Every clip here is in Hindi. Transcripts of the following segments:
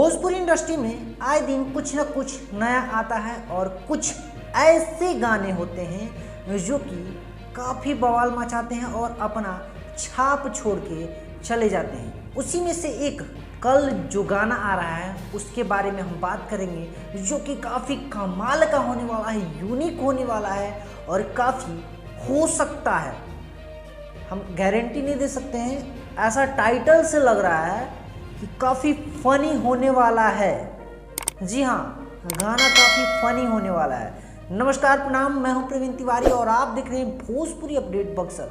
भोजपुरी इंडस्ट्री में आए दिन कुछ ना कुछ नया आता है और कुछ ऐसे गाने होते हैं जो कि काफ़ी बवाल मचाते हैं और अपना छाप छोड़ के चले जाते हैं। उसी में से एक कल जो गाना आ रहा है उसके बारे में हम बात करेंगे, जो कि काफ़ी कमाल का होने वाला है, यूनिक होने वाला है और काफ़ी हो सकता है, हम गारंटी नहीं दे सकते हैं, ऐसा टाइटल से लग रहा है कि काफ़ी फनी होने वाला है। जी हाँ, गाना काफ़ी फनी होने वाला है। नमस्कार, प्रणाम, मैं हूं प्रवीण तिवारी और आप देख रहे हैं भोजपुरी अपडेट बक्सर।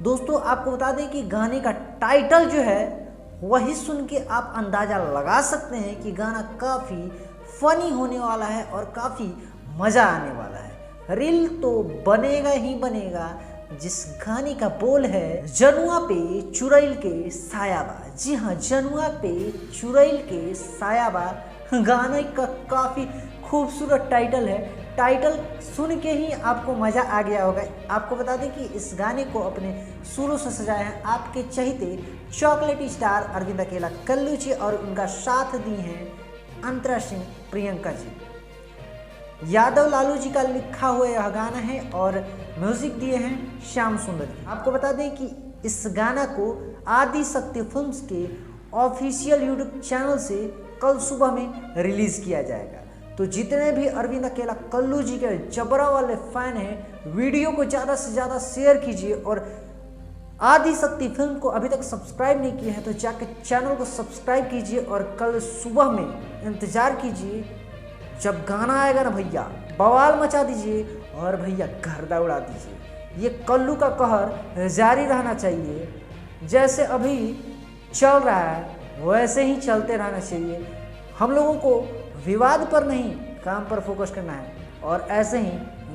दोस्तों, आपको बता दें कि गाने का टाइटल जो है वही सुन के आप अंदाज़ा लगा सकते हैं कि गाना काफ़ी फनी होने वाला है और काफ़ी मज़ा आने वाला है। रील तो बनेगा ही बनेगा। जिस गाने का बोल है, जनुआ पे चुड़ैल के सायाबा। जी हाँ, जनुआ पे चुड़ैल के सायाबा गाने का काफ़ी खूबसूरत टाइटल है। टाइटल सुन के ही आपको मज़ा आ गया होगा। आपको बता दें कि इस गाने को अपने सुरों से सजाए हैं आपके चहेते चॉकलेटी स्टार अरविंद अकेला कल्लू जी और उनका साथ दी हैं अंतरा सिंह प्रियंका जी। यादव लालू जी का लिखा हुआ यह गाना है और म्यूजिक दिए हैं श्याम सुंदर जी। आपको बता दें कि इस गाना को आदि शक्ति फिल्म्स के ऑफिशियल यूट्यूब चैनल से कल सुबह में रिलीज़ किया जाएगा। तो जितने भी अरविंद अकेला कल्लू जी के जबरा वाले फैन हैं, वीडियो को ज़्यादा से ज़्यादा शेयर कीजिए और आदि शक्ति फिल्म को अभी तक सब्सक्राइब नहीं किया है तो जाकर चैनल को सब्सक्राइब कीजिए और कल सुबह में इंतज़ार कीजिए। जब गाना आएगा ना भैया, बवाल मचा दीजिए और भैया गर्दा उड़ा दीजिए। ये कल्लू का कहर जारी रहना चाहिए, जैसे अभी चल रहा है वैसे ही चलते रहना चाहिए। हम लोगों को विवाद पर नहीं, काम पर फोकस करना है और ऐसे ही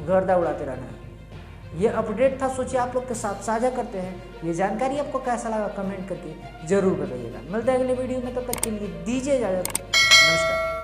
गर्दा उड़ाते रहना है। ये अपडेट था, सोचिए आप लोग के साथ साझा करते हैं। ये जानकारी आपको कैसा लगा कमेंट करके ज़रूर बताइएगा। मिलते हैं अगले वीडियो में, तब तक के लिए दीजिए इजाज़त। नमस्कार।